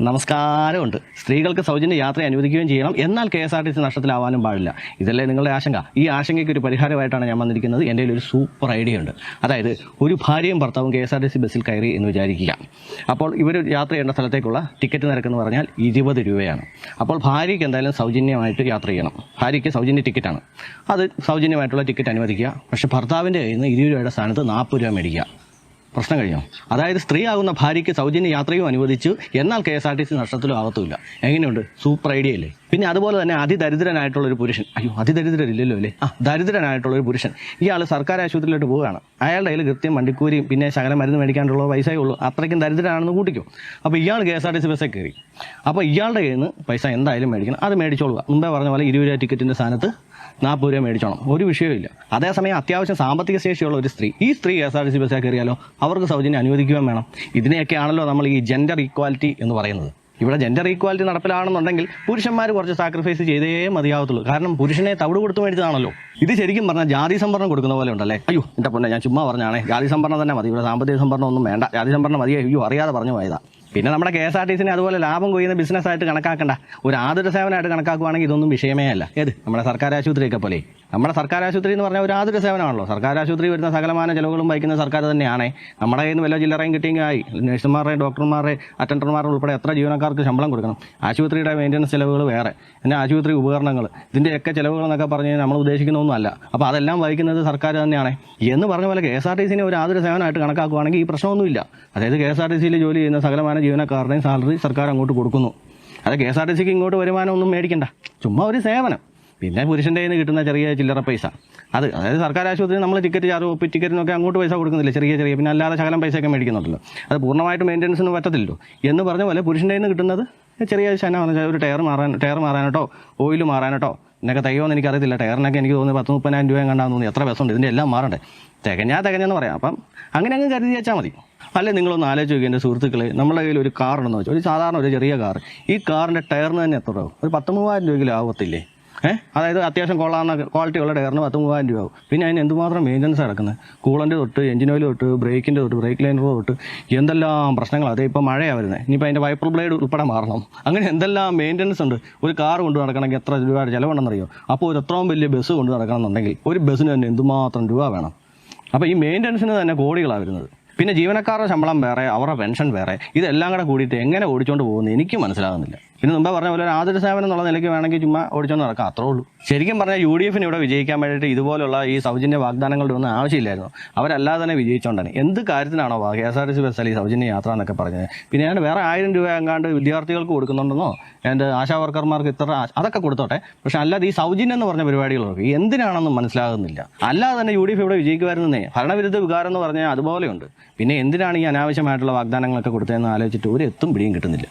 നമസ്കാരമുണ്ട്. സ്ത്രീകൾക്ക് സൗജന്യ യാത്ര അനുവദിക്കുകയും ചെയ്യണം, എന്നാൽ KSRTC നഷ്ടത്തിലാവാനും പാടില്ല. ഇതല്ലേ നിങ്ങളുടെ ആശങ്ക? ഈ ആശങ്കയ്ക്ക് ഒരു പരിഹാരമായിട്ടാണ് ഞാൻ വന്നിരിക്കുന്നത്. എൻ്റെ ഒരു സൂപ്പർ ഐഡിയ ഉണ്ട്. അതായത് ഒരു ഭാര്യയും ഭർത്താവും KSRTC ബസ്സിൽ കയറി എന്ന് വിചാരിക്കുക. അപ്പോൾ ഇവർ യാത്ര ചെയ്യേണ്ട സ്ഥലത്തേക്കുള്ള ടിക്കറ്റ് നിരക്കെന്ന് പറഞ്ഞാൽ 20 രൂപയാണ്. അപ്പോൾ ഭാര്യയ്ക്ക് എന്തായാലും സൗജന്യമായിട്ട് യാത്ര ചെയ്യണം. ഭാര്യയ്ക്ക് സൗജന്യ ടിക്കറ്റാണ്. അത് സൗജന്യമായിട്ടുള്ള ടിക്കറ്റ് അനുവദിക്കുക. പക്ഷേ ഭർത്താവിൻ്റെ കയ്യിൽ നിന്ന് 20 രൂപയുടെ സ്ഥാനത്ത് 40 രൂപ മേടിക്കുക. പ്രശ്നം കഴിഞ്ഞോ? അതായത് സ്ത്രീ ആകുന്ന ഭാര്യയ്ക്ക് സൗജന്യ യാത്രയും അനുവദിച്ചു, എന്നാൽ KSRTC നഷ്ടത്തിലും ആകത്തുമില്ല. എങ്ങനെയുണ്ട്? സൂപ്പർ ഐഡിയ അല്ലേ? പിന്നെ അതുപോലെ തന്നെ അതിദരിദ്രനായിട്ടുള്ളൊരു പുരുഷൻ, അതിദരിദ്രരില്ലല്ലോ അല്ലേ, ദരിദ്രനായിട്ടുള്ളൊരു പുരുഷൻ, ഇയാൾ സർക്കാർ ആശുപത്രിയിലോട്ട് പോവുകയാണ്. അയാളുടെ കയ്യിൽ കൃത്യം വണ്ടിക്കൂരിയും പിന്നെ ശകലം മരുന്ന് മേടിക്കാനുള്ള പൈസയേ ഉള്ളൂ. അത്രയ്ക്കും ദരിദ്രനാണെന്ന് കൂട്ടിക്കും. അപ്പോൾ ഇയാൾ KSRTC ബസ്സിൽ കയറി. അപ്പോൾ ഇയാളുടെ കയ്യിൽ നിന്ന് പൈസ എന്തായാലും മേടിക്കണം. അത് മേടിച്ചോളുക. മുമ്പേ പറഞ്ഞ പോലെ 20 രൂപ ടിക്കറ്റിൻ്റെ സ്ഥാനത്ത് 40 രൂപ മേടിച്ചോണം. ഒരു വിഷയമില്ല. അതേസമയം അത്യാവശ്യം സാമ്പത്തിക ശേഷിയുള്ള ഒരു സ്ത്രീ, ഈ സ്ത്രീ KSRTC ബസ്സിൽ കയറിയാലോ അവർക്ക് സൗജന്യം അനുവദിക്കുകയും വേണം. ഇതിനെയൊക്കെയാണല്ലോ നമ്മൾ ഈ ജെൻഡർ ഈക്വാലിറ്റി എന്ന് പറയുന്നത്. ഇവിടെ ജെൻഡർ ഈക്വാലിറ്റി നടപ്പിലാണെന്നുണ്ടെങ്കിൽ പുരുഷന്മാർ കുറച്ച് സാക്രിഫൈസ് ചെയ്തേ മതിയാവത്തുള്ളൂ. കാരണം പുരുഷനെ തവിട് കൊടുത്തു മേടിച്ചതാണല്ലോ. ഇത് ശരിക്കും പറഞ്ഞാൽ ജാതി സംവരണം കൊടുക്കുന്ന പോലെ ഉണ്ടല്ലേ. എൻ്റെ പൊന്നെ, ഞാൻ ചുമ്മാ പറഞ്ഞാണേ. ജാതി സംവരണം തന്നെ മതി. ഇവിടെ സാമ്പത്തിക സംവരണം ഒന്നും വേണ്ട. ജാതി സംവരണം മതിയെ. അറിയാതെ പറഞ്ഞു പോയതാ. പിന്നെ നമ്മുടെ KSRTCനെ അതുപോലെ ലാഭം കൊയ്യുന്ന ബിസിനസ്സായിട്ട് കണക്കാക്കണ്ട. ഒരു ആതുര സേവനമായിട്ട് കണക്കാക്കുകയാണെങ്കിൽ ഇതൊന്നും വിഷയമേ അല്ല. ഏത് നമ്മുടെ സർക്കാർ ആശുപത്രിയൊക്കെ പോലെ. നമ്മുടെ സർക്കാർ ആശുപത്രി എന്ന് പറഞ്ഞാൽ ഒരു ആതുര സേവനമാണല്ലോ. സർക്കാർ ആശുപത്രി വരുന്ന സകലമാന ചെലവുകളും വഹിക്കുന്ന സർക്കാർ തന്നെയാണ്. നമ്മുടെ കയ്യിൽ നിന്ന് വല്ല ചില്ലറയും കിട്ടിയെങ്കിൽ ആയി. നഴ്സുമാരുടെ, ഡോക്ടർമാരുടെ, അറ്റൻഡർമാരുടെ ഉൾപ്പെടെ എത്ര ജീവനക്കാർക്ക് ശമ്പളം കൊടുക്കണം. ആശുപത്രിയുടെ മെയിൻ്റനൻസ് ചിലവുകൾ വേറെ, പിന്നെ ആശുപത്രി ഉപകരണങ്ങൾ, ഇതിൻ്റെയൊക്കെ ചിലവുകൾ എന്നൊക്കെ പറഞ്ഞ് നമ്മൾ ഉദ്ദേശിക്കുന്നൊന്നുമല്ല. അപ്പോൾ അതെല്ലാം വഹിക്കുന്നത് സർക്കാർ തന്നെയാണ്. എന്ന് പറഞ്ഞ പോലെ KSRTCനെ ഒരു ആതുര സേവനമായിട്ട് കണക്കാക്കുകയാണെങ്കിൽ ഈ പ്രശ്നമൊന്നുമില്ല. അതായത് KSRTCയിൽ ജോലി ചെയ്യുന്ന സകലമാന ജീവനക്കാരുടെയും സാലറി സർക്കാർ അങ്ങോട്ട് കൊടുക്കുന്നു. അത് KSRTCക്ക് ഇങ്ങോട്ട് വരുമാനമൊന്നും മേടിക്കണ്ട. ചുമ്മാ ഒരു സേവനം. പിന്നെ പുരുഷൻ്റെ കയ്യിൽ നിന്ന് കിട്ടുന്ന ചെറിയ ചില്ലറ പൈസ, അതായത് സർക്കാർ ആശുപത്രി നമ്മൾ ടിക്കറ്റ് ചാർജ്, ടിക്കറ്റിനൊക്കെ അങ്ങോട്ട് പൈസ കൊടുക്കുന്നില്ല. ചെറിയ പിന്നെ അല്ലാതെ ശകലം പൈസയൊക്കെ മേടിക്കുന്നുണ്ടല്ലോ. അത് പൂർണ്ണമായിട്ട് മെയിൻ്റനൻസിന് പറ്റത്തില്ലല്ലോ. എന്ന് പറഞ്ഞ പോലെ പുരുഷൻ്റെ കയ്യിൽ നിന്ന് കിട്ടുന്നത് ചെറിയ ശനം, ഒരു ടയർ മാറാനോട്ടോ ഓയിൽ മാറാനോട്ടോ എന്നൊക്കെ തികയോന്ന് എനിക്കറിയത്തില്ല. ടയറിനൊക്കെ എനിക്ക് തോന്നുന്നു 10-30,000 രൂപ കണ്ടാന്ന് തോന്നി. എത്ര ബസ്സുണ്ട് ഇതിൻ്റെ എല്ലാം മാറണ്ടേ? തികഞ്ഞെന്ന് പറയാം. അപ്പം അങ്ങനെ അങ്ങ് കരുതി വെച്ചാൽ മതി. അല്ലെ നിങ്ങളൊന്ന് ആലോചിച്ച് നോക്കി എൻ്റെ സുഹൃത്തുക്കളെ, നമ്മുടെ കയ്യിൽ ഒരു കാറുണ്ടെന്ന് വെച്ചാൽ, ഒരു സാധാരണ ഒരു ചെറിയ കാർ, ഈ കാറിൻ്റെ ടയറിന് തന്നെ എത്ര രൂപ? ഒരു 13,000 രൂപയ്ക്ക് ആവത്തില്ലേ? അതായത് അത്യാവശ്യം ക്വാളിറ്റിയുള്ള ടയറിന് 13,000 രൂപ ആവും. പിന്നെ അതിന് എന്തുമാത്രം മെയിൻ്റനൻസ് നടക്കുന്നത്? കൂളൻ്റ് തൊട്ട്, എഞ്ചിൻ ഓയിൽ തൊട്ട്, ബ്രേക്കിൻ്റെ തൊട്ട്, ബ്രേക്ക് ലൈനർ തൊട്ട്, എന്തെല്ലാം പ്രശ്നങ്ങൾ. അതേ ഇപ്പോൾ മഴയാണ് വരുന്നത്. ഇനിയിപ്പോൾ അതിൻ്റെ വൈപ്പർ ബ്ലേഡ് ഉൾപ്പെടെ മാറണം. അങ്ങനെ എന്തെല്ലാം മെയിൻ്റനൻസ് ഉണ്ട്. ഒരു കാർ കൊണ്ട് നടക്കണമെങ്കിൽ എത്ര രൂപയുടെ ചിലവുണ്ടെന്നറിയോ? അപ്പോൾ ഒരു എത്രയും വലിയ ബസ് കൊണ്ട് നടക്കണമെന്നുണ്ടെങ്കിൽ ഒരു ബസ്സിന് തന്നെ എന്തുമാത്രം രൂപ വേണം. അപ്പോൾ ഈ മെയിൻ്റനൻസിന് തന്നെ കോടികളാണ് വരുന്നത്. പിന്നെ ജീവനക്കാരുടെ ശമ്പളം വേറെ, അവരുടെ പെൻഷൻ വേറെ, ഇതെല്ലാം കൂടെ കൂടിയിട്ട് എങ്ങനെ ഓടിച്ചുകൊണ്ട് പോകുന്നത് എനിക്ക് മനസ്സിലാകുന്നില്ല. പിന്നെ മുമ്പേ പറഞ്ഞ പോലെ ഒരു ആതുര സേവനം എന്നുള്ള നിലയ്ക്ക് വേണമെങ്കിൽ ചുമ്മാ ഓടിച്ചുകൊണ്ട് നടക്കാം, അത്രേ ഉള്ളൂ. ശരിക്കും പറഞ്ഞാൽ UDFന് ഇവിടെ വിജയിക്കാൻ വേണ്ടിയിട്ട് ഇതുപോലുള്ള ഈ സൗജന്യ വാഗ്ദാനങ്ങളുടെ ഒന്നും ആവശ്യമില്ലായിരുന്നു. അവരല്ലാതെ തന്നെ വിജയിച്ചുകൊണ്ടാണ്. എന്ത് കാര്യത്തിനാണോ KSRTC ബസ്സിൽ ഈ സൗജന്യ യാത്ര എന്നൊക്കെ പറഞ്ഞത്? പിന്നെ ഞാൻ വേറെ 1000 രൂപ എങ്ങാണ്ട് വിദ്യാർത്ഥികൾക്ക് കൊടുക്കുന്നുണ്ടെന്നോ, എൻ്റെ ആശാ വർക്കർമാർക്ക് ഇത്ര, അതൊക്കെ കൊടുത്തോട്ടെ. പക്ഷെ അല്ലാതെ ഈ സൗജന്യം എന്ന് പറഞ്ഞ പരിപാടികളൊക്കെ എന്തിനാണെന്ന് മനസ്സിലാകുന്നില്ല. അല്ലാതെ തന്നെ UDF ഇവിടെ വിജയിക്കുമായിരുന്നേ. ഭരണവിരുദ്ധ വികാരം എന്ന് പറഞ്ഞാൽ അതുപോലെയുണ്ട്. പിന്നെ എന്തിനാണ് ഈ അനാവശ്യമായിട്ടുള്ള വാഗ്ദാനങ്ങളൊക്കെ കൊടുത്തതെന്ന് ആലോചിച്ചിട്ട് ഒരു എത്തും പിടിയും കിട്ടുന്നില്ല.